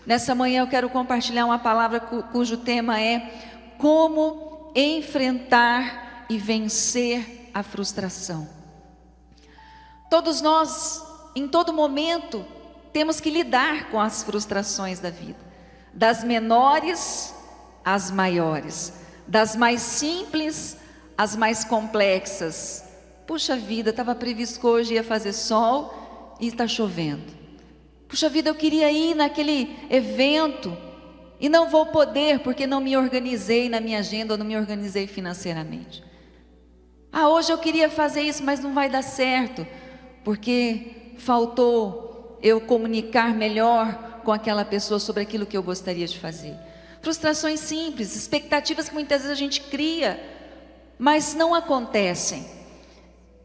Nessa manhã eu quero compartilhar uma palavra cujo tema é como enfrentar e vencer a frustração. Todos nós, em todo momento, temos que lidar com as frustrações da vida, das menores às maiores, das mais simples às mais complexas. Puxa vida, estava previsto que hoje ia fazer sol e está chovendo. Puxa vida, eu queria ir naquele evento e não vou poder porque não me organizei na minha agenda ou não me organizei financeiramente. Hoje eu queria fazer isso, mas não vai dar certo porque faltou eu comunicar melhor com aquela pessoa sobre aquilo que eu gostaria de fazer. Frustrações simples, expectativas que muitas vezes a gente cria, mas não acontecem.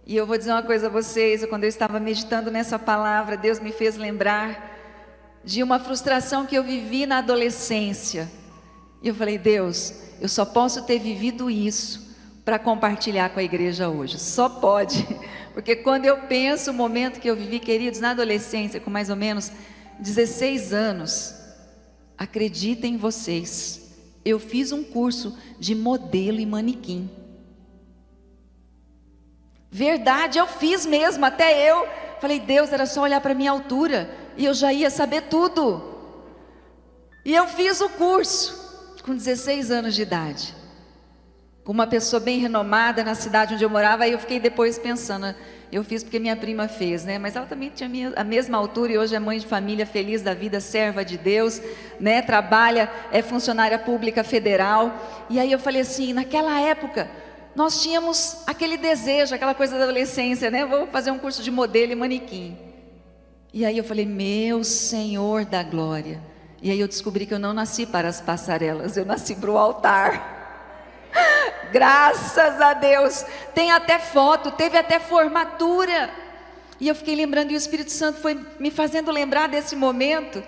E eu vou dizer uma coisa a vocês, quando eu estava meditando nessa palavra, Deus me fez lembrar de uma frustração que eu vivi na adolescência. E eu falei, Deus, eu só posso ter vivido isso para compartilhar com a igreja hoje. Só pode. Porque quando eu penso o momento que eu vivi, queridos, na adolescência, com mais ou menos 16 anos, acreditem vocês, eu fiz um curso de modelo e manequim. Verdade, eu fiz mesmo, até eu falei, Deus, era só olhar para a minha altura e eu já ia saber tudo. E eu fiz o curso com 16 anos de idade, com uma pessoa bem renomada na cidade onde eu morava. Aí eu fiquei depois pensando, eu fiz porque minha prima fez, né? Mas ela também tinha a mesma altura e hoje é mãe de família, feliz da vida, serva de Deus, né? Trabalha, é funcionária pública federal. E aí eu falei assim, naquela época nós tínhamos aquele desejo, aquela coisa da adolescência, né? Vou fazer um curso de modelo e manequim. E aí eu falei, meu Senhor da glória. E aí eu descobri que eu não nasci para as passarelas, eu nasci para o altar. Graças a Deus. Tem até foto, teve até formatura. E eu fiquei lembrando, e o Espírito Santo foi me fazendo lembrar desse momento.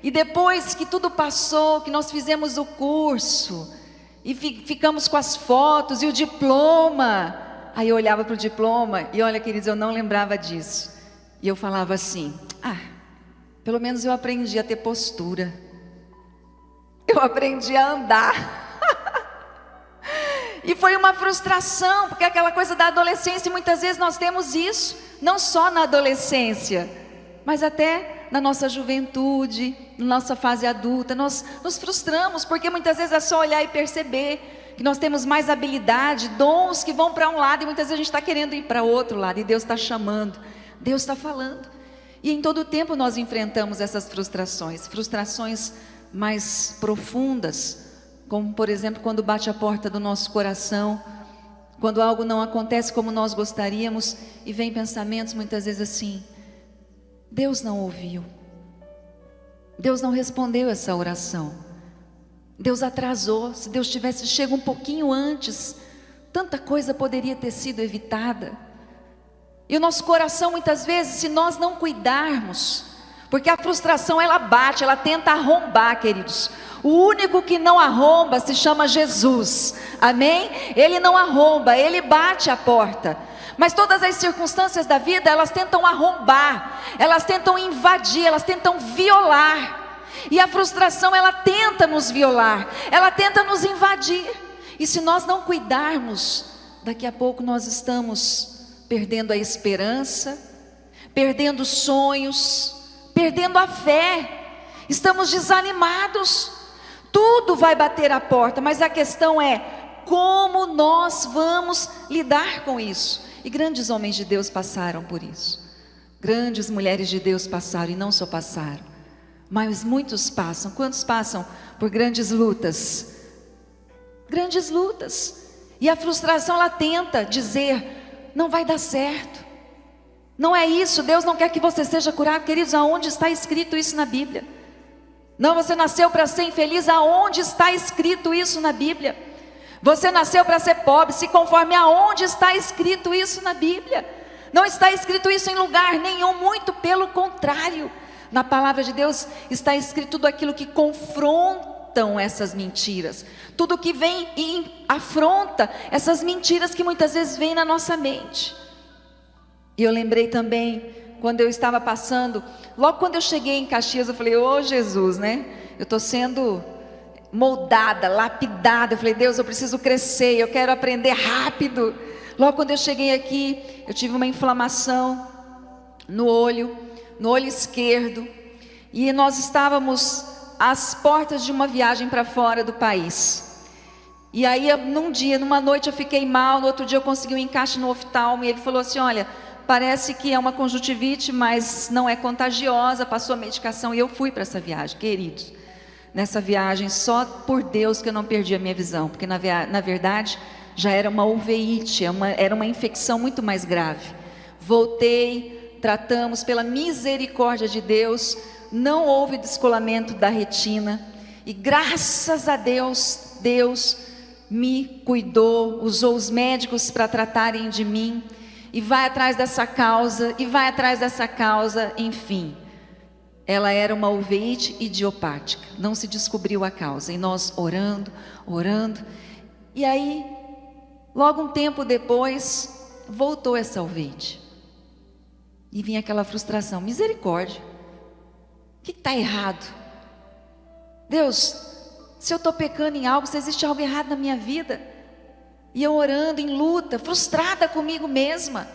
E depois que tudo passou, que nós fizemos o curso e ficamos com as fotos e o diploma. Aí eu olhava para o diploma e olha, queridos, eu não lembrava disso. E eu falava assim, pelo menos eu aprendi a ter postura. Eu aprendi a andar. E foi uma frustração, porque aquela coisa da adolescência, muitas vezes nós temos isso, não só na adolescência, mas até na nossa juventude, na nossa fase adulta, nós nos frustramos, porque muitas vezes é só olhar e perceber que nós temos mais habilidade, dons que vão para um lado, e muitas vezes a gente está querendo ir para outro lado, e Deus está chamando, Deus está falando. E em todo o tempo nós enfrentamos essas frustrações mais profundas, como por exemplo quando bate a porta do nosso coração, quando algo não acontece como nós gostaríamos, e vem pensamentos muitas vezes assim, Deus não ouviu, Deus não respondeu essa oração, Deus atrasou. Se Deus tivesse chego um pouquinho antes, tanta coisa poderia ter sido evitada. E o nosso coração muitas vezes, se nós não cuidarmos, porque a frustração ela bate, ela tenta arrombar, queridos. O único que não arromba se chama Jesus, amém? Ele não arromba, ele bate a porta. Mas todas as circunstâncias da vida, elas tentam arrombar, elas tentam invadir, elas tentam violar. E a frustração, ela tenta nos violar, ela tenta nos invadir. E se nós não cuidarmos, daqui a pouco nós estamos perdendo a esperança, perdendo sonhos, perdendo a fé, estamos desanimados. Tudo vai bater a porta, mas a questão é como nós vamos lidar com isso. E grandes homens de Deus passaram por isso, grandes mulheres de Deus passaram, e não só passaram, mas muitos passam. Quantos passam por grandes lutas? Grandes lutas. E a frustração, ela tenta dizer, não vai dar certo, não é isso, Deus não quer que você seja curado. Queridos, aonde está escrito isso na Bíblia? Não, você nasceu para ser infeliz, aonde está escrito isso na Bíblia? Você nasceu para ser pobre, se conforme aonde está escrito isso na Bíblia? Não está escrito isso em lugar nenhum, muito pelo contrário. Na palavra de Deus está escrito tudo aquilo que confrontam essas mentiras, tudo que vem e afronta essas mentiras que muitas vezes vêm na nossa mente. E eu lembrei também quando eu estava passando, logo quando eu cheguei em Caxias, eu falei, ô Jesus, né? Eu estou sendo moldada, lapidada. Eu falei, Deus, eu preciso crescer, eu quero aprender rápido. Logo quando eu cheguei aqui, eu tive uma inflamação no olho esquerdo, e nós estávamos às portas de uma viagem para fora do país. E aí, numa noite eu fiquei mal, no outro dia eu consegui um encaixe no oftalmo, e ele falou assim, olha, parece que é uma conjuntivite, mas não é contagiosa, passou a medicação, e eu fui para essa viagem, queridos. Nessa viagem, só por Deus que eu não perdi a minha visão, porque na verdade já era uma uveíte, era uma infecção muito mais grave. Voltei, tratamos, pela misericórdia de Deus, não houve descolamento da retina, e graças a Deus, Deus me cuidou, usou os médicos para tratarem de mim, e vai atrás dessa causa, enfim. Ela era uma uveíte idiopática, não se descobriu a causa, e nós orando, e aí, logo um tempo depois, voltou essa uveíte, e vinha aquela frustração, misericórdia, o que está errado? Deus, se eu estou pecando em algo, se existe algo errado na minha vida, e eu orando em luta, frustrada comigo mesma,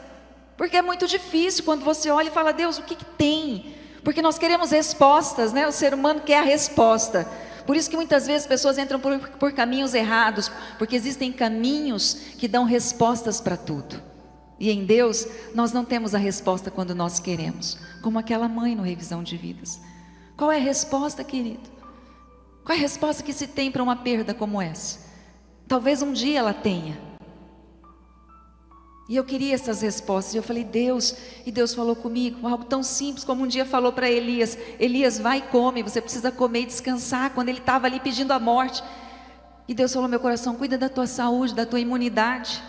porque é muito difícil quando você olha e fala, Deus, o que tem? Porque nós queremos respostas, né? O ser humano quer a resposta. Por isso que muitas vezes pessoas entram por caminhos errados, porque existem caminhos que dão respostas para tudo. E em Deus, nós não temos a resposta quando nós queremos, como aquela mãe no Revisão de Vidas. Qual é a resposta, querido? Qual é a resposta que se tem para uma perda como essa? Talvez um dia ela tenha. E eu queria essas respostas, e eu falei, Deus, e Deus falou comigo, algo tão simples como um dia falou para Elias, Elias, vai e come, você precisa comer e descansar, quando ele estava ali pedindo a morte, e Deus falou no meu coração, cuida da tua saúde, da tua imunidade.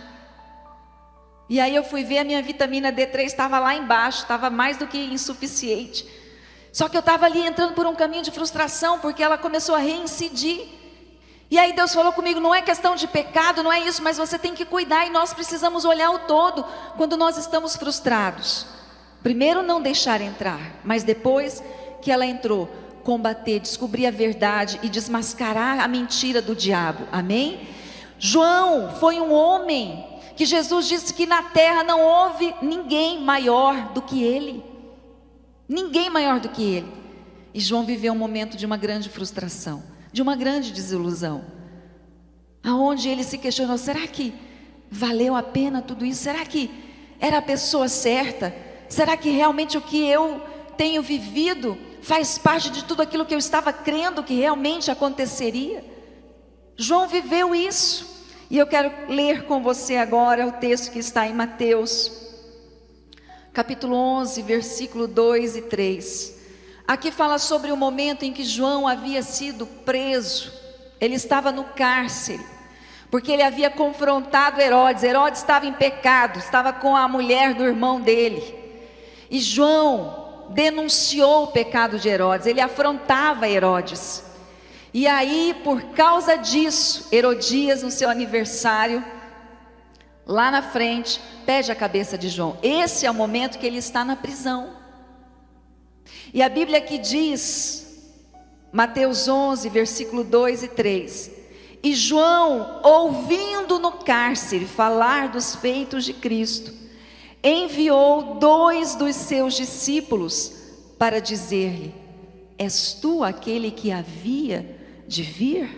E aí eu fui ver, a minha vitamina D3 estava lá embaixo, estava mais do que insuficiente, só que eu estava ali entrando por um caminho de frustração, porque ela começou a reincidir. E aí Deus falou comigo, não é questão de pecado, não é isso, mas você tem que cuidar, e nós precisamos olhar o todo, quando nós estamos frustrados. Primeiro não deixar entrar, mas depois que ela entrou, combater, descobrir a verdade e desmascarar a mentira do diabo, amém? João foi um homem, que Jesus disse que na terra não houve ninguém maior do que ele, ninguém maior do que ele, e João viveu um momento de uma grande frustração, de uma grande desilusão, aonde ele se questionou, será que valeu a pena tudo isso? Será que era a pessoa certa? Será que realmente o que eu tenho vivido faz parte de tudo aquilo que eu estava crendo que realmente aconteceria? João viveu isso, e eu quero ler com você agora o texto que está em Mateus, capítulo 11, versículo 2 e 3, aqui fala sobre o momento em que João havia sido preso, ele estava no cárcere, porque ele havia confrontado Herodes, Herodes estava em pecado, estava com a mulher do irmão dele, e João denunciou o pecado de Herodes, ele afrontava Herodes, e aí por causa disso, Herodias no seu aniversário, lá na frente, pede a cabeça de João, esse é o momento que ele está na prisão. E a Bíblia aqui diz, Mateus 11, versículo 2 e 3, e João, ouvindo no cárcere falar dos feitos de Cristo, enviou 2 dos seus discípulos para dizer-lhe, és tu aquele que havia de vir,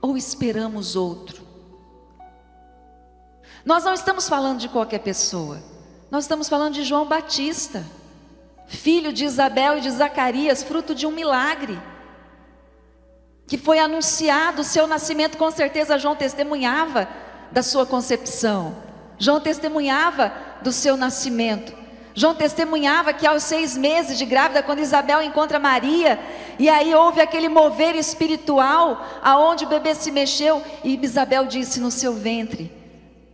ou esperamos outro? Nós não estamos falando de qualquer pessoa, nós estamos falando de João Batista, filho de Isabel e de Zacarias, fruto de um milagre, que foi anunciado, o seu nascimento, com certeza João testemunhava da sua concepção, João testemunhava do seu nascimento, João testemunhava que aos 6 meses de grávida, quando Isabel encontra Maria, e aí houve aquele mover espiritual, aonde o bebê se mexeu, e Isabel disse, no seu ventre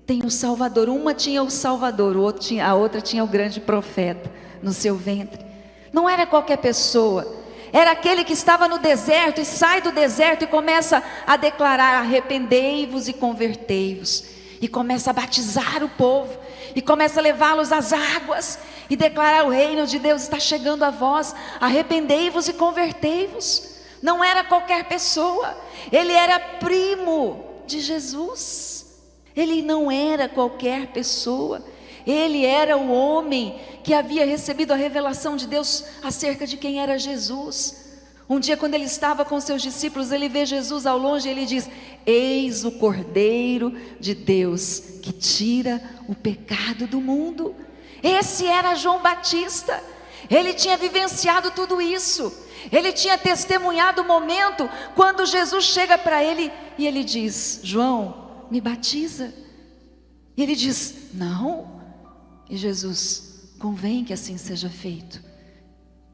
tem um Salvador, uma tinha o Salvador, a outra tinha o grande profeta, no seu ventre. Não era qualquer pessoa, era aquele que estava no deserto e sai do deserto e começa a declarar, arrependei-vos e convertei-vos, e começa a batizar o povo, e começa a levá-los às águas, e declarar: o reino de Deus está chegando a vós, arrependei-vos e convertei-vos. Não era qualquer pessoa, ele era primo de Jesus. Ele não era qualquer pessoa, ele era o homem que havia recebido a revelação de Deus acerca de quem era Jesus. Um dia, quando ele estava com seus discípulos, ele vê Jesus ao longe e ele diz: eis o Cordeiro de Deus que tira o pecado do mundo. Esse era João Batista. Ele tinha vivenciado tudo isso. Ele tinha testemunhado o momento quando Jesus chega para ele e ele diz: João, me batiza. E ele diz: não. E Jesus: convém que assim seja feito.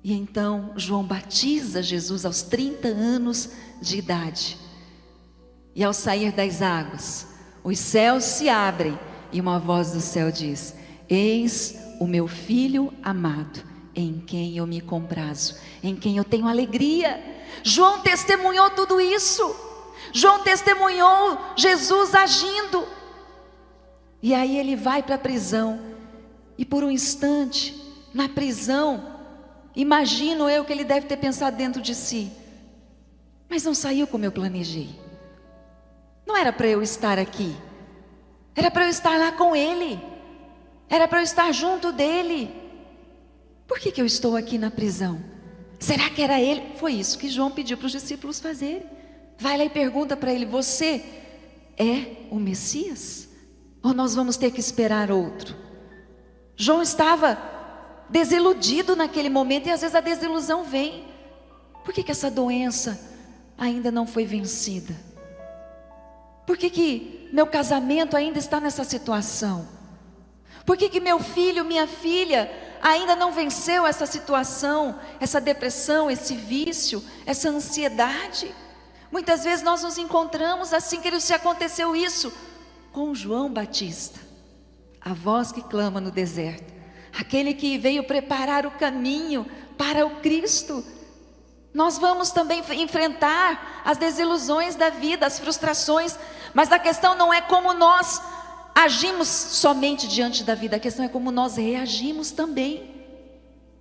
E então João batiza Jesus aos 30 anos de idade. E ao sair das águas, os céus se abrem e uma voz do céu diz: eis o meu filho amado, em quem eu me comprazo, em quem eu tenho alegria. João testemunhou tudo isso. João testemunhou Jesus agindo. E aí ele vai para a prisão. E por um instante, na prisão, imagino eu que ele deve ter pensado dentro de si: mas não saiu como eu planejei. Não era para eu estar aqui. Era para eu estar lá com ele. Era para eu estar junto dele. Por que eu estou aqui na prisão? Será que era ele? Foi isso que João pediu para os discípulos fazerem. Vai lá e pergunta para ele: você é o Messias? Ou nós vamos ter que esperar outro? João estava desiludido naquele momento, e às vezes a desilusão vem. Por que essa doença ainda não foi vencida? Por que meu casamento ainda está nessa situação? Por que meu filho, minha filha ainda não venceu essa situação, essa depressão, esse vício, essa ansiedade? Muitas vezes nós nos encontramos assim, queridos, se aconteceu isso com João Batista, a voz que clama no deserto, aquele que veio preparar o caminho para o Cristo. Nós vamos também enfrentar as desilusões da vida, as frustrações, mas a questão não é como nós agimos somente diante da vida, a questão é como nós reagimos também.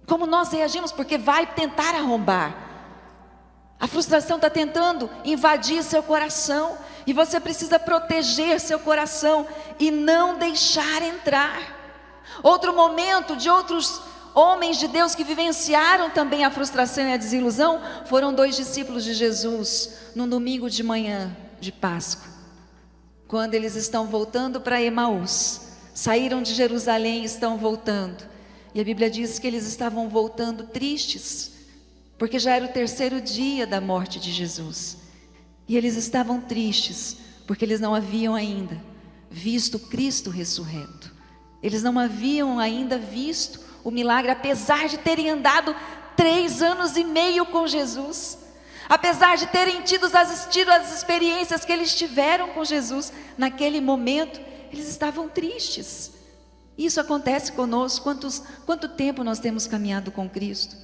Como nós reagimos, porque vai tentar arrombar. A frustração está tentando invadir seu coração, e você precisa proteger seu coração e não deixar entrar. Outro momento de outros homens de Deus que vivenciaram também a frustração e a desilusão foram 2 discípulos de Jesus, num domingo de manhã de Páscoa, quando eles estão voltando para Emaús. Saíram de Jerusalém e estão voltando, e a Bíblia diz que eles estavam voltando tristes, porque já era o 3º dia da morte de Jesus, e eles estavam tristes, porque eles não haviam ainda visto Cristo ressurreto. Eles não haviam ainda visto o milagre, apesar de terem andado 3 anos e meio com Jesus, apesar de terem tido as experiências que eles tiveram com Jesus. Naquele momento, eles estavam tristes. Isso acontece conosco. Quanto tempo nós temos caminhado com Cristo?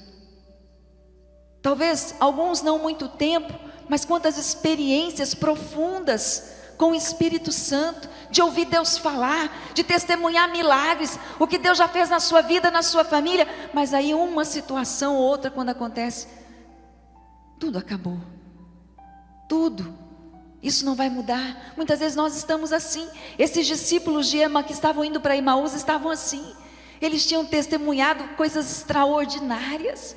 Talvez alguns não muito tempo, mas quantas experiências profundas com o Espírito Santo, de ouvir Deus falar, de testemunhar milagres, o que Deus já fez na sua vida, na sua família. Mas aí uma situação ou outra, quando acontece, tudo acabou, tudo, isso não vai mudar. Muitas vezes nós estamos assim. Esses discípulos de Ema que estavam indo para Emaús estavam assim. Eles tinham testemunhado coisas extraordinárias,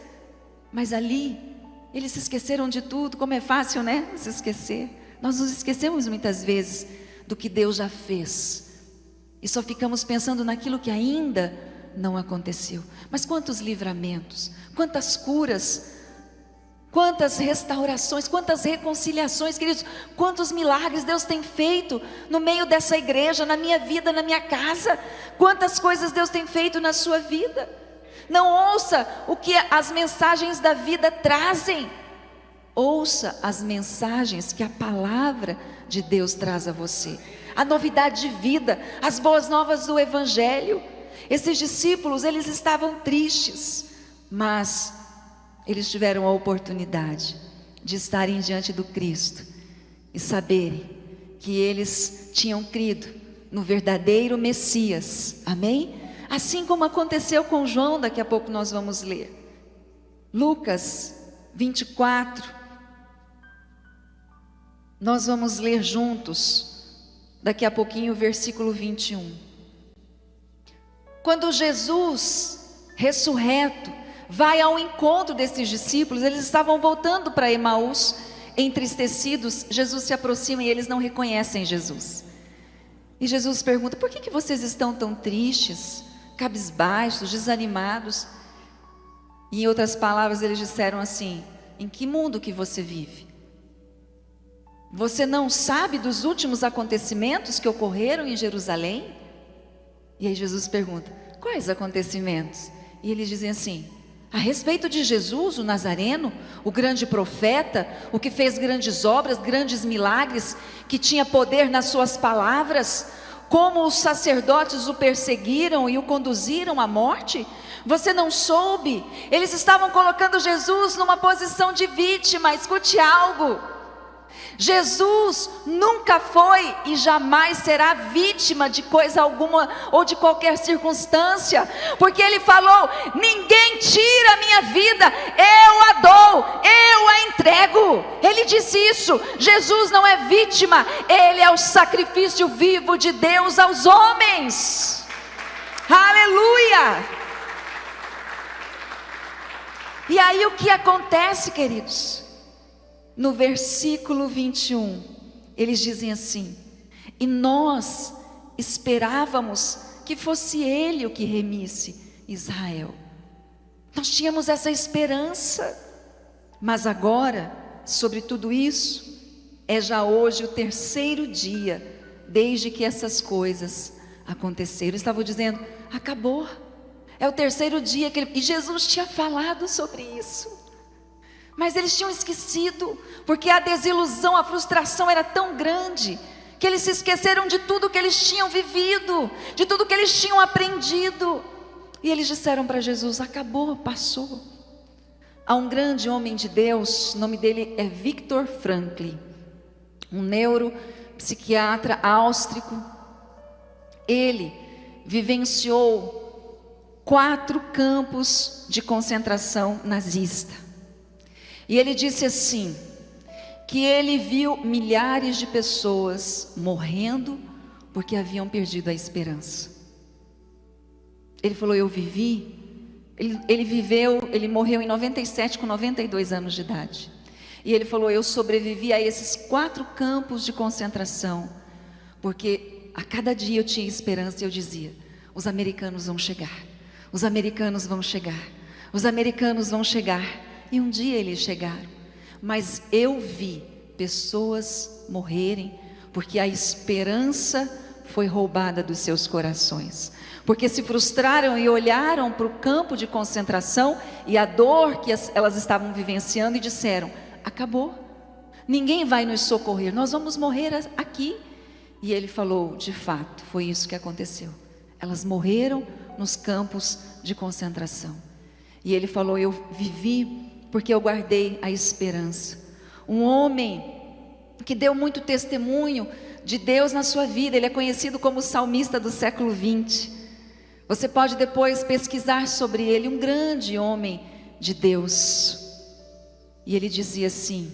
mas ali eles se esqueceram de tudo. Como é fácil, né? Se esquecer. Nós nos esquecemos muitas vezes do que Deus já fez, e só ficamos pensando naquilo que ainda não aconteceu. Mas quantos livramentos, quantas curas, quantas restaurações, quantas reconciliações, queridos, quantos milagres Deus tem feito no meio dessa igreja, na minha vida, na minha casa. Quantas coisas Deus tem feito na sua vida. Não ouça o que as mensagens da vida trazem, ouça as mensagens que a palavra de Deus traz a você, a novidade de vida, as boas novas do Evangelho. Esses discípulos, eles estavam tristes, mas eles tiveram a oportunidade de estarem diante do Cristo e saberem que eles tinham crido no verdadeiro Messias, amém? Assim como aconteceu com João, daqui a pouco nós vamos ler. Lucas 24. Nós vamos ler juntos, daqui a pouquinho, o versículo 21. Quando Jesus, ressurreto, vai ao encontro desses discípulos, eles estavam voltando para Emaús, entristecidos. Jesus se aproxima e eles não reconhecem Jesus. E Jesus pergunta: por que vocês estão tão tristes, cabisbaixos, desanimados? E em outras palavras eles disseram assim: em que mundo que você vive? Você não sabe dos últimos acontecimentos que ocorreram em Jerusalém? E aí Jesus pergunta: quais acontecimentos? E eles dizem assim: a respeito de Jesus, o Nazareno, o grande profeta, o que fez grandes obras, grandes milagres, que tinha poder nas suas palavras, como os sacerdotes o perseguiram e o conduziram à morte? Você não soube? Eles estavam colocando Jesus numa posição de vítima. Escute algo: Jesus nunca foi e jamais será vítima de coisa alguma ou de qualquer circunstância, porque Ele falou: ninguém tira a minha vida, eu a dou, eu a entrego. Ele disse isso. Jesus não é vítima, Ele é o sacrifício vivo de Deus aos homens. Aleluia! E aí o que acontece, queridos? No versículo 21, eles dizem assim: e nós esperávamos que fosse Ele o que remisse Israel. Nós tínhamos essa esperança, mas agora, sobre tudo isso, é já hoje o terceiro dia, desde que essas coisas aconteceram. Eles estavam dizendo: acabou, é o terceiro dia que e Jesus tinha falado sobre isso. Mas eles tinham esquecido, porque a desilusão, a frustração era tão grande, que eles se esqueceram de tudo que eles tinham vivido, de tudo que eles tinham aprendido. E eles disseram para Jesus: acabou, passou. Há um grande homem de Deus, o nome dele é Viktor Frankl, um neuropsiquiatra áustrico. Ele vivenciou 4 campos de concentração nazista. E ele disse assim, que ele viu milhares de pessoas morrendo porque haviam perdido a esperança. Ele falou: eu vivi, ele morreu em 97 com 92 anos de idade. E ele falou: eu sobrevivi a esses 4 campos de concentração, porque a cada dia eu tinha esperança e eu dizia: os americanos vão chegar, os americanos vão chegar, os americanos vão chegar. E um dia eles chegaram, mas eu vi pessoas morrerem, porque a esperança foi roubada dos seus corações, porque se frustraram e olharam para o campo de concentração e a dor que elas estavam vivenciando e disseram: acabou, ninguém vai nos socorrer, nós vamos morrer aqui. E ele falou: de fato, foi isso que aconteceu, elas morreram nos campos de concentração. E ele falou: eu vivi porque eu guardei a esperança. Um homem que deu muito testemunho de Deus na sua vida, ele é conhecido como o salmista do século 20. Você pode depois pesquisar sobre ele, um grande homem de Deus. E ele dizia assim: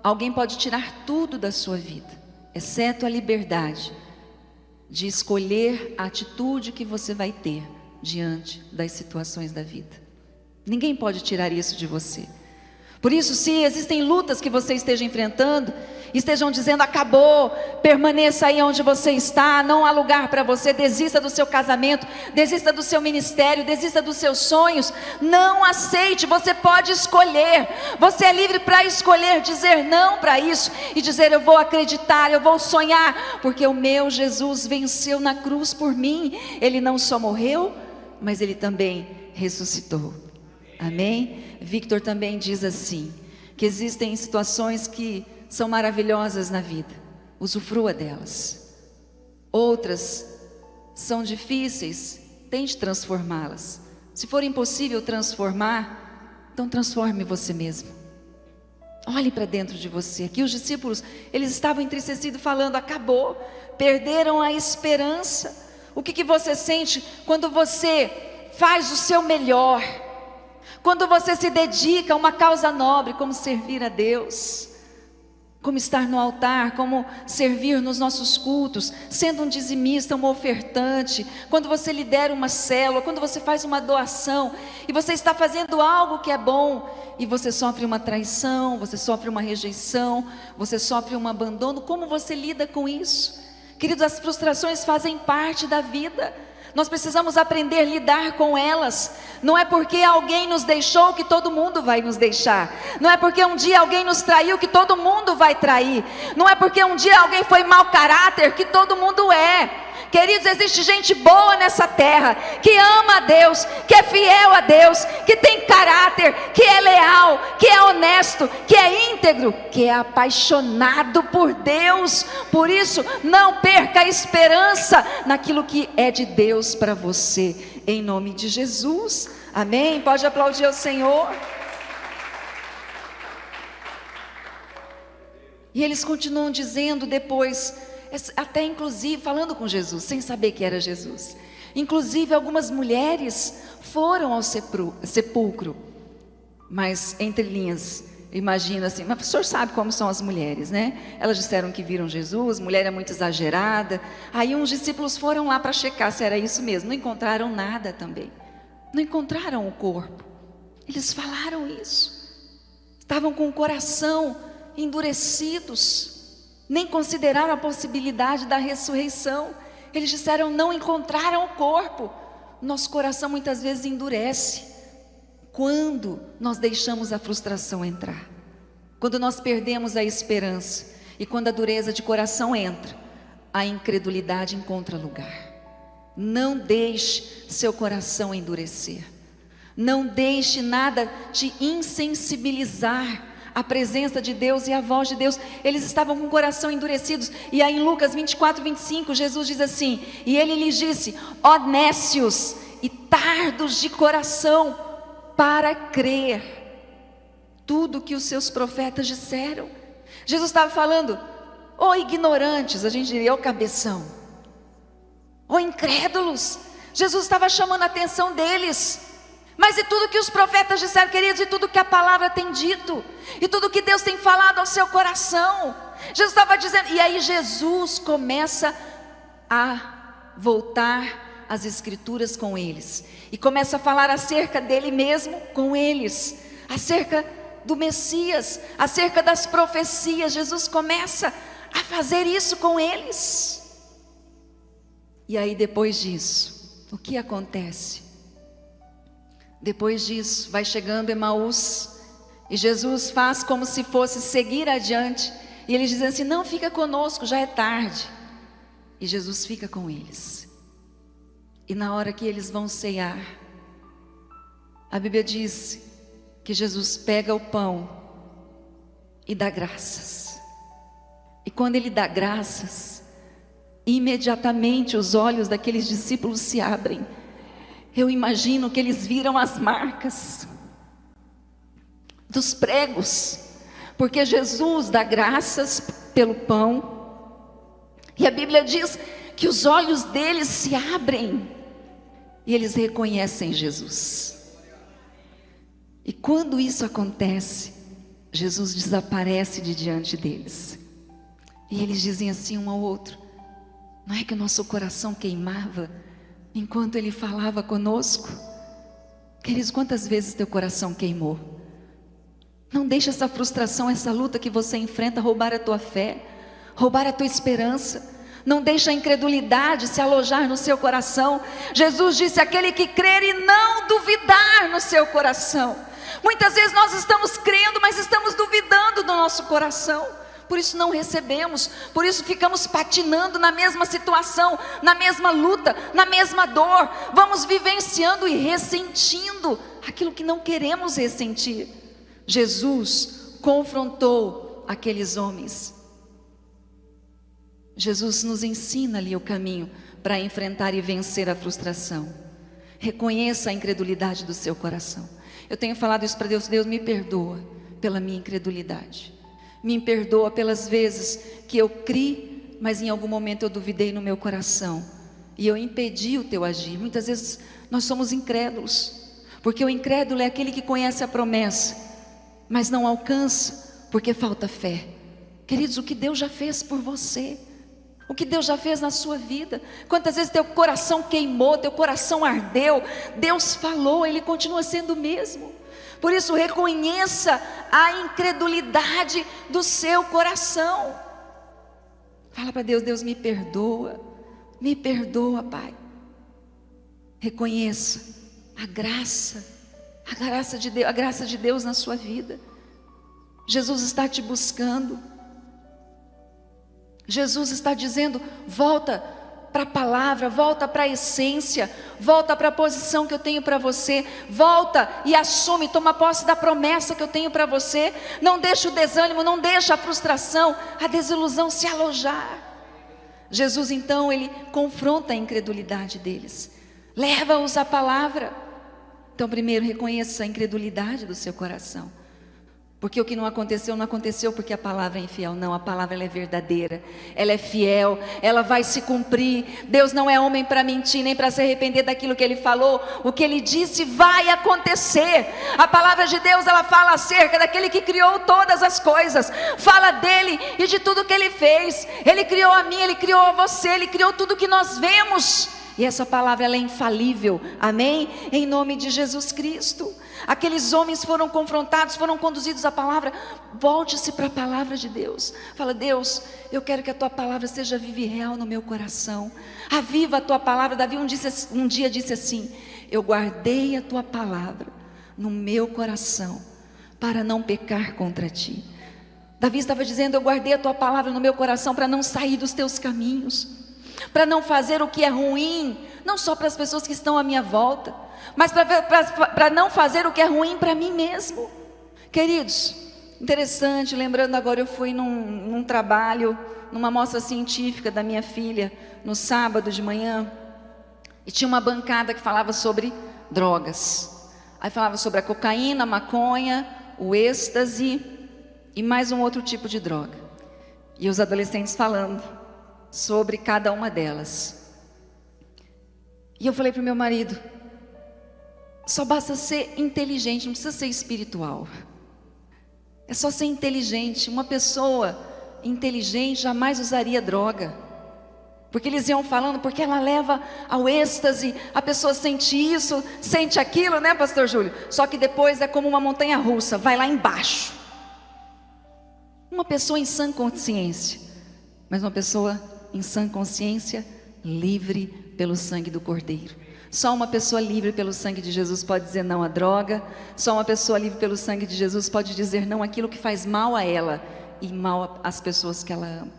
alguém pode tirar tudo da sua vida, exceto a liberdade de escolher a atitude que você vai ter diante das situações da vida. Ninguém pode tirar isso de você. Por isso, se existem lutas que você esteja enfrentando, estejam dizendo: acabou, permaneça aí onde você está, não há lugar para você, desista do seu casamento, desista do seu ministério, desista dos seus sonhos, não aceite. Você pode escolher, você é livre para escolher, dizer não para isso e dizer: eu vou acreditar, eu vou sonhar, porque o meu Jesus venceu na cruz por mim. Ele não só morreu, mas ele também ressuscitou. Amém? Victor também diz assim, que existem situações que são maravilhosas na vida, usufrua delas. Outras são difíceis, tente transformá-las. Se for impossível transformar, então transforme você mesmo. Olhe para dentro de você. Aqui os discípulos, eles estavam entristecidos falando, acabou, perderam a esperança. O que você sente quando você faz o seu melhor? Quando você se dedica a uma causa nobre, como servir a Deus, como estar no altar, como servir nos nossos cultos, sendo um dizimista, um ofertante, quando você lidera uma célula, quando você faz uma doação, e você está fazendo algo que é bom, e você sofre uma traição, você sofre uma rejeição, você sofre um abandono, como você lida com isso? Queridos, as frustrações fazem parte da vida. Nós precisamos aprender a lidar com elas. Não é porque alguém nos deixou que todo mundo vai nos deixar. Não é porque um dia alguém nos traiu que todo mundo vai trair. Não é porque um dia alguém foi mau caráter que todo mundo é. Queridos, existe gente boa nessa terra, que ama a Deus, que é fiel a Deus, que tem caráter, que é leal, que é honesto, que é íntegro, que é apaixonado por Deus. Por isso, não perca a esperança naquilo que é de Deus para você, em nome de Jesus, amém? Pode aplaudir ao Senhor. E eles continuam dizendo depois, até inclusive falando com Jesus, sem saber que era Jesus. Inclusive algumas mulheres foram ao sepulcro, mas entre linhas, imagina assim, mas o senhor sabe como são as mulheres, né? Elas disseram que viram Jesus, mulher é muito exagerada. Aí uns discípulos foram lá para checar se era isso mesmo, não encontraram nada também, não encontraram o corpo. Eles falaram isso, estavam com o coração endurecidos, nem consideraram a possibilidade da ressurreição. Eles disseram, não encontraram o corpo. Nosso coração muitas vezes endurece quando nós deixamos a frustração entrar, quando nós perdemos a esperança, e quando a dureza de coração entra, a incredulidade encontra lugar. Não deixe seu coração endurecer, não deixe nada te insensibilizar a presença de Deus e a voz de Deus. Eles estavam com o coração endurecidos. E aí em Lucas 24, 25, Jesus diz assim, e ele lhes disse, ó nécios e tardos de coração, para crer tudo que os seus profetas disseram. Jesus estava falando, ó ignorantes, a gente diria, ó cabeção, ó incrédulos. Jesus estava chamando a atenção deles. Mas e tudo que os profetas disseram, queridos, e tudo que a palavra tem dito, e tudo que Deus tem falado ao seu coração. Jesus estava dizendo, e aí Jesus começa a voltar às escrituras com eles, e começa a falar acerca dele mesmo com eles, acerca do Messias, acerca das profecias. Jesus começa a fazer isso com eles. E aí depois disso, o que acontece? Depois disso, vai chegando Emaús, e Jesus faz como se fosse seguir adiante, e eles dizem assim, não, fica conosco, já é tarde. E Jesus fica com eles, e na hora que eles vão ceiar, a Bíblia diz que Jesus pega o pão e dá graças, e quando ele dá graças, imediatamente os olhos daqueles discípulos se abrem. Eu imagino que eles viram as marcas dos pregos, porque Jesus dá graças pelo pão, e a Bíblia diz que os olhos deles se abrem, e eles reconhecem Jesus. E quando isso acontece, Jesus desaparece de diante deles, e eles dizem assim um ao outro, não é que o nosso coração queimava enquanto ele falava conosco? Queridos, quantas vezes teu coração queimou? Não deixe essa frustração, essa luta que você enfrenta roubar a tua fé, roubar a tua esperança. Não deixe a incredulidade se alojar no seu coração. Jesus disse, aquele que crer e não duvidar no seu coração. Muitas vezes nós estamos crendo, mas estamos duvidando do nosso coração. Por isso não recebemos, por isso ficamos patinando na mesma situação, na mesma luta, na mesma dor. Vamos vivenciando e ressentindo aquilo que não queremos ressentir. Jesus confrontou aqueles homens. Jesus nos ensina ali o caminho para enfrentar e vencer a frustração. Reconheça a incredulidade do seu coração. Eu tenho falado isso para Deus, Deus me perdoa. pela minha incredulidade. Me perdoa pelas vezes que eu criei, mas em algum momento eu duvidei no meu coração e eu impedi o teu agir. Muitas vezes nós somos incrédulos, porque o incrédulo é aquele que conhece a promessa, mas não alcança porque falta fé. Queridos, o que Deus já fez por você, o que Deus já fez na sua vida, quantas vezes teu coração queimou, teu coração ardeu, Deus falou, Ele continua sendo o mesmo. Por isso reconheça a incredulidade do seu coração. Fala para Deus: Deus, me perdoa, Pai. Reconheça a graça de Deus na sua vida. Jesus está te buscando. Jesus está dizendo: volta para a palavra, volta para a essência, volta para a posição que eu tenho para você, volta e assume, toma posse da promessa que eu tenho para você. Não deixa o desânimo, não deixa a frustração, a desilusão se alojar. Jesus então, Ele confronta a incredulidade deles, leva-os à palavra. Então primeiro reconheça a incredulidade do seu coração, porque o que não aconteceu, não aconteceu porque a palavra é infiel. Não, a palavra ela é verdadeira, ela é fiel, ela vai se cumprir. Deus não é homem para mentir, nem para se arrepender daquilo que Ele falou. O que Ele disse vai acontecer. A palavra de Deus, ela fala acerca daquele que criou todas as coisas, fala dele e de tudo que Ele fez. Ele criou a mim, Ele criou a você, Ele criou tudo que nós vemos. E essa palavra ela é infalível, amém? Em nome de Jesus Cristo. Aqueles homens foram confrontados, foram conduzidos à palavra. Volte-se para a palavra de Deus. Fala: Deus, eu quero que a tua palavra seja viva e real no meu coração. Aviva a tua palavra. Davi um dia disse assim: eu guardei a tua palavra no meu coração para não pecar contra ti. Davi estava dizendo: eu guardei a tua palavra no meu coração para não sair dos teus caminhos, para não fazer o que é ruim, não só para as pessoas que estão à minha volta, mas para não fazer o que é ruim para mim mesmo. Queridos, interessante, lembrando agora, eu fui num trabalho, numa mostra científica da minha filha, no sábado de manhã, e tinha uma bancada que falava sobre drogas. Aí falava sobre a cocaína, a maconha, o êxtase e mais um outro tipo de droga. E os adolescentes falando sobre cada uma delas. E eu falei para o meu marido: só basta ser inteligente, não precisa ser espiritual. É só ser inteligente. Uma pessoa inteligente jamais usaria droga, porque eles iam falando, porque ela leva ao êxtase, a pessoa sente isso, sente aquilo, né, pastor Júlio? Só que depois é como uma montanha russa, vai lá embaixo. Uma pessoa em sã consciência, mas uma pessoa em sã consciência, livre pelo sangue do Cordeiro. Só uma pessoa livre pelo sangue de Jesus pode dizer não à droga. Só uma pessoa livre pelo sangue de Jesus pode dizer não àquilo que faz mal a ela e mal às pessoas que ela ama.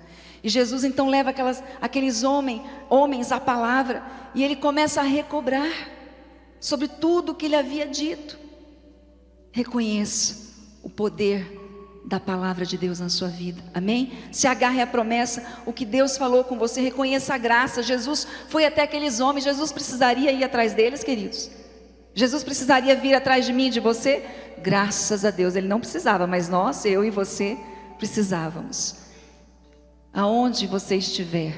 E Jesus então leva aqueles homens à palavra, e Ele começa a recobrar sobre tudo o que Ele havia dito. Reconheça o poder da palavra de Deus na sua vida, amém? Se agarre à promessa, o que Deus falou com você, reconheça a graça. Jesus foi até aqueles homens. Jesus precisaria ir atrás deles, queridos? Jesus precisaria vir atrás de mim e de você? Graças a Deus, Ele não precisava, mas nós, eu e você, precisávamos. Aonde você estiver,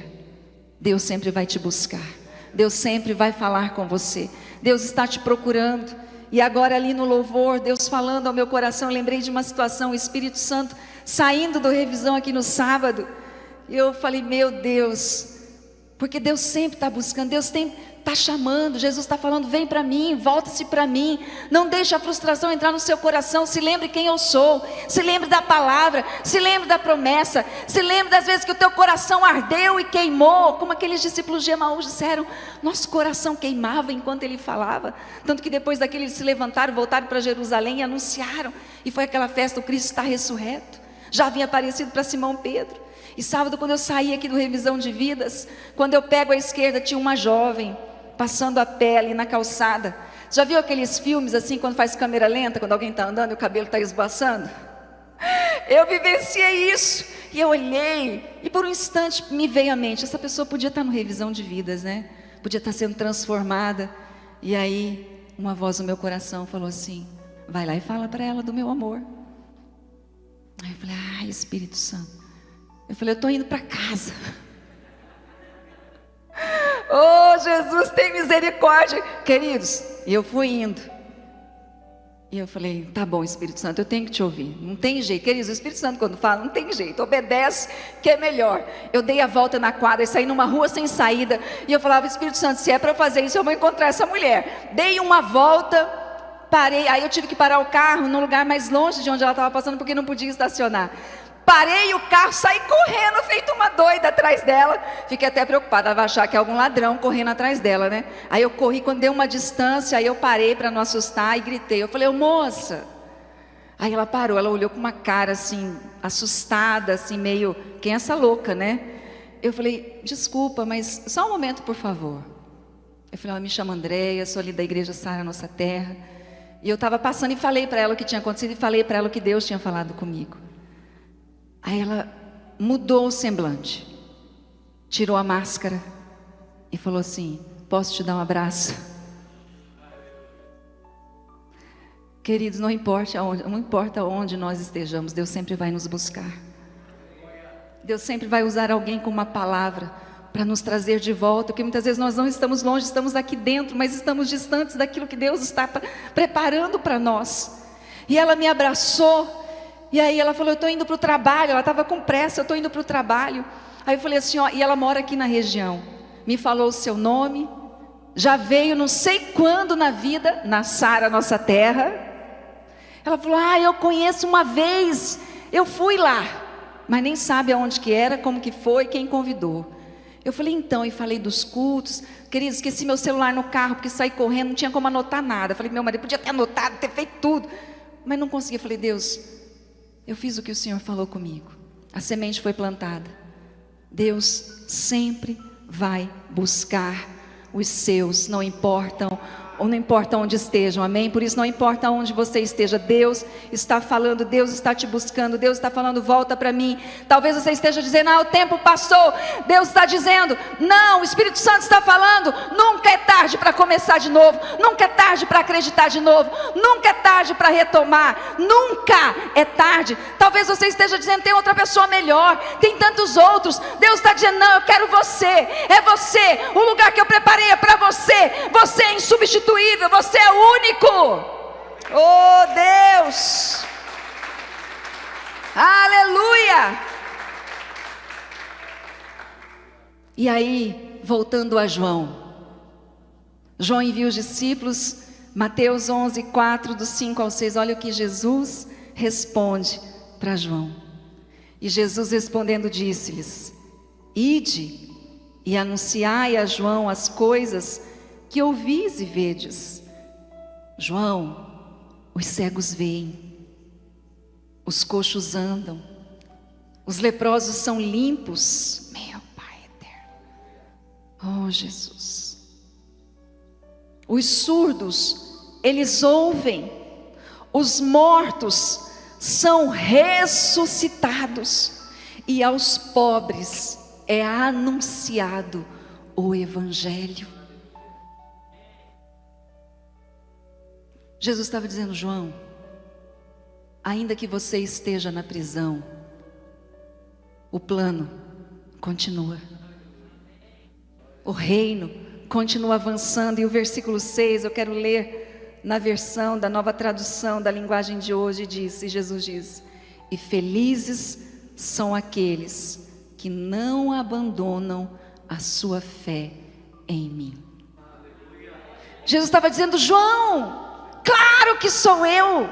Deus sempre vai te buscar, Deus sempre vai falar com você, Deus está te procurando. E agora ali no louvor, Deus falando ao meu coração, eu lembrei de uma situação, o Espírito Santo saindo do revisão aqui no sábado. E eu falei: meu Deus, porque Deus sempre está buscando, Deus está chamando. Jesus está falando: vem para mim, volta-se para mim. Não deixe a frustração entrar no seu coração. Se lembre quem eu sou, se lembre da palavra, se lembre da promessa, se lembre das vezes que o teu coração ardeu e queimou, como aqueles discípulos de Emaús disseram: nosso coração queimava enquanto Ele falava. Tanto que depois daquele eles se levantaram, voltaram para Jerusalém e anunciaram, e foi aquela festa: o Cristo está ressurreto. Já havia aparecido para Simão Pedro. E sábado, quando eu saí aqui do revisão de vidas, quando eu pego à esquerda, tinha uma jovem passando a pé ali na calçada. Já viu aqueles filmes assim, quando faz câmera lenta, quando alguém está andando e o cabelo está esvoaçando? Eu vivenciei isso. E eu olhei, e por um instante me veio à mente: essa pessoa podia estar no revisão de vidas, né? Podia estar sendo transformada. E aí uma voz no meu coração falou assim: vai lá e fala para ela do meu amor. Aí eu falei, ai, Espírito Santo. Eu falei, eu estou indo para casa. Oh, Jesus, tem misericórdia. Queridos, e eu fui indo. E eu falei, tá bom, Espírito Santo, eu tenho que te ouvir. Não tem jeito. Queridos, o Espírito Santo quando fala, não tem jeito. Obedece, que é melhor. Eu dei a volta na quadra e saí numa rua sem saída. E eu falava, Espírito Santo, se é para fazer isso, eu vou encontrar essa mulher. Dei uma volta, parei. Aí eu tive que parar o carro num lugar mais longe de onde ela estava passando, porque não podia estacionar. Parei o carro, saí correndo, feito uma doida atrás dela. Fiquei até preocupada, ela vai achar que é algum ladrão correndo atrás dela, né? Aí eu corri, quando deu uma distância, aí eu parei para não assustar e gritei. Eu falei, ô moça. Aí ela parou, ela olhou com uma cara assim, assustada, assim, meio, quem é essa louca, né? Eu falei, desculpa, mas só um momento, por favor. Eu falei, ela me chama Andréia, sou ali da igreja Sara Nossa Terra. E eu estava passando e falei para ela o que tinha acontecido e falei para ela o que Deus tinha falado comigo. Aí ela mudou o semblante, tirou a máscara e falou assim, posso te dar um abraço? Queridos, não importa onde nós estejamos, Deus sempre vai nos buscar. Deus sempre vai usar alguém com uma palavra para nos trazer de volta, porque muitas vezes nós não estamos longe, estamos aqui dentro, mas estamos distantes daquilo que Deus está preparando para nós. E ela me abraçou. E aí ela falou, eu estou indo para o trabalho. Ela estava com pressa, eu estou indo para o trabalho. Aí eu falei assim, ó, e ela mora aqui na região. Me falou o seu nome. Já veio não sei quando na vida, na Sara Nossa Terra. Ela falou, eu conheço uma vez. Eu fui lá. Mas nem sabe aonde que era, como que foi, quem convidou. Eu falei, então, e falei dos cultos. Queridos, esqueci meu celular no carro, porque saí correndo, não tinha como anotar nada. Falei, meu marido podia ter anotado, ter feito tudo. Mas não consegui. Falei, Deus, eu fiz o que o Senhor falou comigo. A semente foi plantada. Deus sempre vai buscar os seus, não importam onde estejam, amém? Por isso não importa onde você esteja, Deus está falando, Deus está te buscando, Deus está falando, volta para mim. Talvez você esteja dizendo, o tempo passou. Deus está dizendo, não, o Espírito Santo está falando, nunca é tarde para começar de novo, nunca é tarde para acreditar de novo, nunca é tarde para retomar, nunca é tarde. Talvez você esteja dizendo, tem outra pessoa melhor, tem tantos outros. Deus está dizendo, não, eu quero você, é você, o lugar que eu preparei é para você, você é insubstituível. Você é único. Oh Deus, aleluia. E aí, voltando a João envia os discípulos, Mateus 11:4, do 5 ao 6, olha o que Jesus responde para João. E Jesus respondendo disse-lhes, ide e anunciai a João as coisas que ouvis e vedes. João, os cegos veem, os coxos andam, os leprosos são limpos. Meu Pai eterno, oh Jesus. Os surdos, eles ouvem, os mortos são ressuscitados, e aos pobres é anunciado o Evangelho. Jesus estava dizendo, João, ainda que você esteja na prisão, o plano continua. O reino continua avançando. E o versículo 6, eu quero ler na versão da Nova Tradução da linguagem de hoje, diz, e Jesus diz, e felizes são aqueles que não abandonam a sua fé em mim. Jesus estava dizendo, João, claro que sou eu,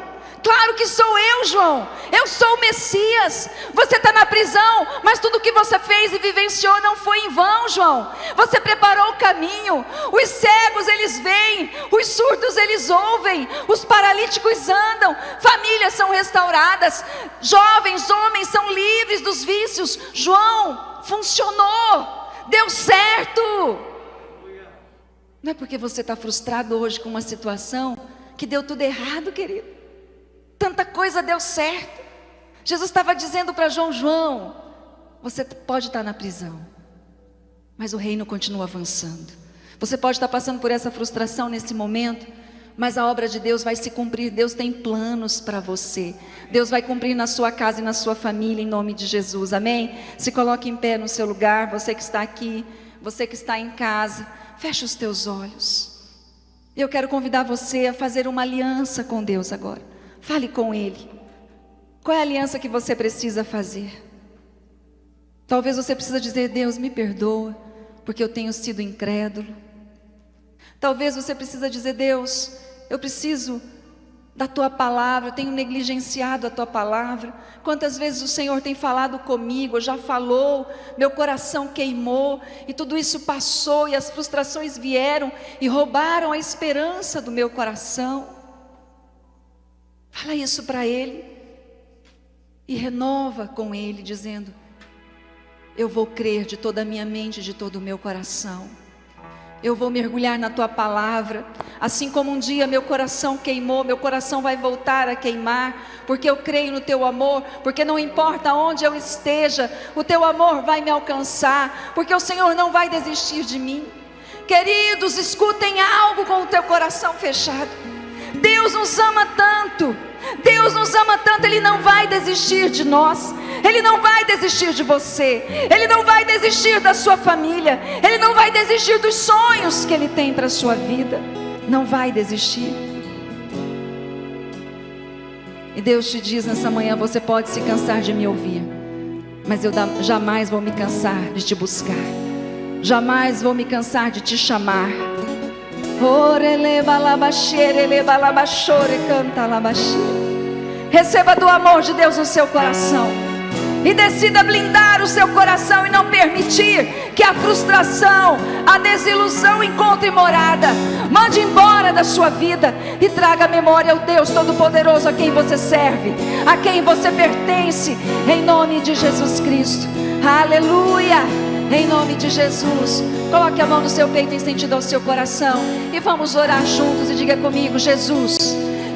João, eu sou o Messias. Você está na prisão, mas tudo que você fez e vivenciou não foi em vão, João. Você preparou o caminho, os cegos eles veem, os surdos eles ouvem, os paralíticos andam, famílias são restauradas, jovens, homens são livres dos vícios. João, funcionou, deu certo. Não é porque você está frustrado hoje com uma situação que deu tudo errado, querido. Tanta coisa deu certo. Jesus estava dizendo para João, você pode estar na prisão, mas o reino continua avançando. Você pode estar passando por essa frustração nesse momento, mas a obra de Deus vai se cumprir. Deus tem planos para você. Deus vai cumprir na sua casa e na sua família, em nome de Jesus, amém? Se coloque em pé no seu lugar, você que está aqui, você que está em casa, feche os teus olhos. Eu quero convidar você a fazer uma aliança com Deus agora. Fale com Ele. Qual é a aliança que você precisa fazer? Talvez você precisa dizer: Deus, me perdoa, porque eu tenho sido incrédulo. Talvez você precisa dizer: Deus, eu preciso da Tua palavra, eu tenho negligenciado a Tua palavra. Quantas vezes o Senhor tem falado comigo, já falou, meu coração queimou, e tudo isso passou, e as frustrações vieram, e roubaram a esperança do meu coração. Fala isso para Ele, e renova com Ele, dizendo: eu vou crer de toda a minha mente, de todo o meu coração. Eu vou mergulhar na Tua palavra. Assim como um dia meu coração queimou, meu coração vai voltar a queimar, porque eu creio no Teu amor, porque não importa onde eu esteja, o Teu amor vai me alcançar, porque o Senhor não vai desistir de mim. Queridos, escutem algo com o teu coração fechado. Deus nos ama tanto, Deus nos ama tanto, Ele não vai desistir de nós, Ele não vai desistir de você, Ele não vai desistir da sua família, Ele não vai desistir dos sonhos que Ele tem para a sua vida, não vai desistir. E Deus te diz nessa manhã: você pode se cansar de me ouvir, mas eu jamais vou me cansar de te buscar, jamais vou me cansar de te chamar. Receba do amor de Deus no seu coração, e decida blindar o seu coração e não permitir que a frustração, a desilusão encontre morada. Mande embora da sua vida e traga à memória o Deus Todo-Poderoso a quem você serve, a quem você pertence, em nome de Jesus Cristo. Aleluia! Em nome de Jesus, coloque a mão no seu peito em sentido ao seu coração e vamos orar juntos. E diga comigo: Jesus,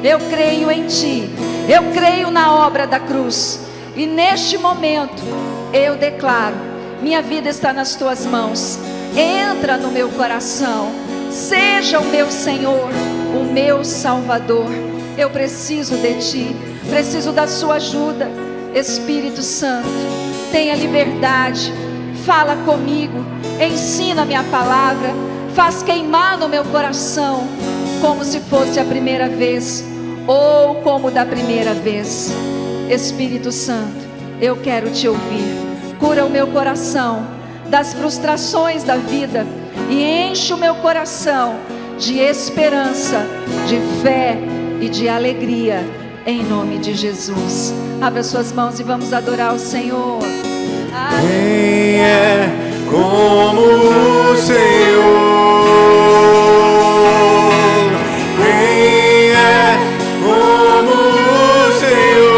eu creio em Ti, eu creio na obra da cruz, e neste momento eu declaro: minha vida está nas Tuas mãos. Entra no meu coração, seja o meu Senhor, o meu Salvador. Eu preciso de Ti, preciso da Sua ajuda. Espírito Santo, tenha liberdade. Fala comigo, ensina-me a palavra, faz queimar no meu coração, como se fosse a primeira vez, ou como da primeira vez. Espírito Santo, eu quero Te ouvir. Cura o meu coração das frustrações da vida e enche o meu coração de esperança, de fé e de alegria, em nome de Jesus. Abra suas mãos e vamos adorar o Senhor. Quem é como o Senhor? Quem é como o Senhor?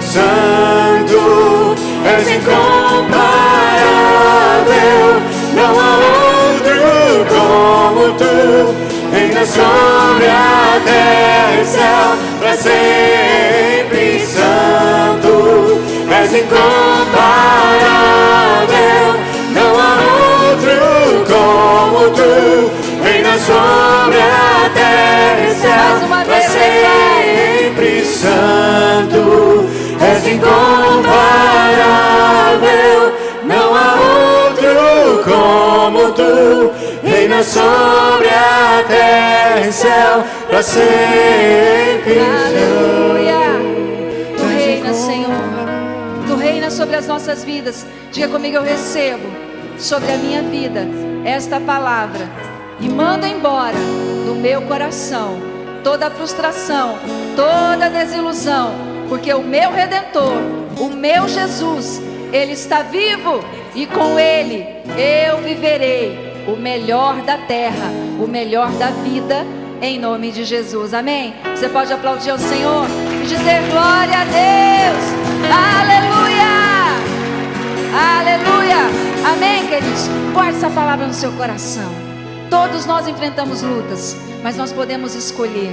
Santo, és incomparável, não há outro como Tu. Reina sobre a terra e céu para sempre. Santo, és incomparável, não há outro como Tu. Reina sobre a terra e céu para sempre. Santo, és incomparável, não há outro como Tu. Reina sobre a terra e céu para sempre. Aleluia! Tu reina, Senhor. Tu reina sobre as nossas vidas. Diga comigo: eu recebo sobre a minha vida esta palavra e mando embora do meu coração toda frustração, toda desilusão, porque o meu Redentor, o meu Jesus, Ele está vivo, e com Ele eu viverei o melhor da terra, o melhor da vida, em nome de Jesus, amém? Você pode aplaudir ao Senhor e dizer: glória a Deus, aleluia, aleluia, amém, queridos? Guarde essa palavra no seu coração. Todos nós enfrentamos lutas, mas nós podemos escolher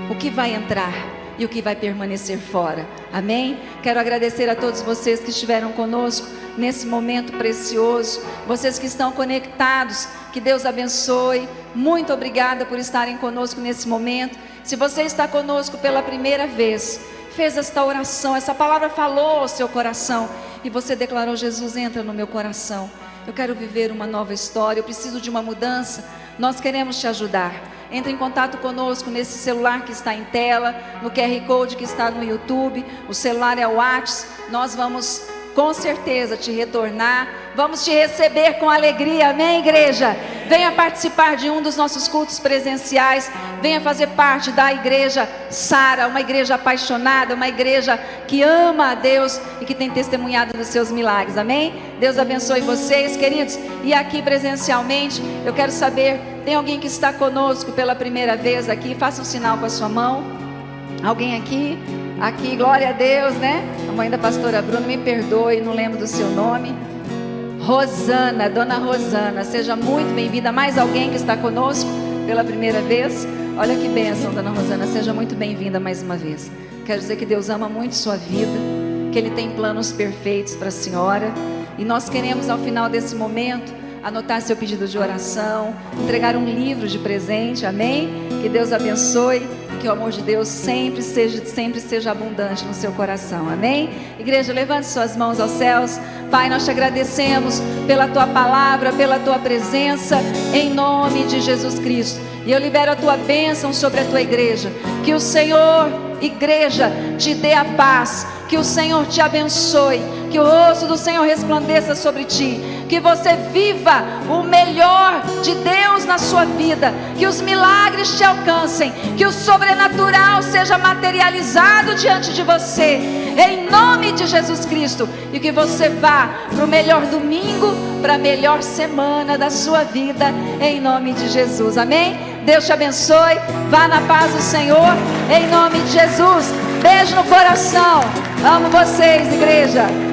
o que vai entrar. e o que vai permanecer fora. Amém? Quero agradecer a todos vocês que estiveram conosco nesse momento precioso, vocês que estão conectados, que Deus abençoe. Muito obrigada por estarem conosco nesse momento. Se você está conosco pela primeira vez, fez esta oração, essa palavra falou ao seu coração e você declarou: Jesus, entra no meu coração, eu quero viver uma nova história, eu preciso de uma mudança. Nós queremos te ajudar. Entre em contato conosco nesse celular que está em tela, no QR Code que está no YouTube. O celular é o WhatsApp. Nós vamos com certeza te retornar, vamos te receber com alegria, amém, igreja? Venha participar de um dos nossos cultos presenciais, venha fazer parte da igreja Sara, uma igreja apaixonada, uma igreja que ama a Deus e que tem testemunhado dos seus milagres, amém? Deus abençoe vocês, queridos. E aqui presencialmente, eu quero saber, tem alguém que está conosco pela primeira vez aqui? Faça um sinal com a sua mão. Alguém aqui? Aqui, glória a Deus, né? A mãe da pastora Bruna, me perdoe, não lembro do seu nome. Rosana, dona Rosana, seja muito bem-vinda. Mais alguém que está conosco pela primeira vez? Olha que bênção, dona Rosana, seja muito bem-vinda mais uma vez. Quero dizer que Deus ama muito sua vida, que Ele tem planos perfeitos para a senhora. E nós queremos, ao final desse momento, anotar seu pedido de oração, entregar um livro de presente, amém? Que Deus abençoe, que o amor de Deus sempre seja abundante no seu coração, amém? Igreja, levante suas mãos aos céus. Pai, nós te agradecemos pela tua palavra, pela tua presença, em nome de Jesus Cristo. E eu libero a tua bênção sobre a tua igreja. Que o Senhor, igreja, te dê a paz, que o Senhor te abençoe, que o rosto do Senhor resplandeça sobre ti, que você viva o melhor de Deus na sua vida, que os milagres te alcancem, que o sobrenatural seja materializado diante de você, em nome de Jesus Cristo, e que você vá para o melhor domingo, para a melhor semana da sua vida, em nome de Jesus, amém? Deus te abençoe, vá na paz do Senhor, em nome de Jesus. Beijo no coração, amo vocês, igreja.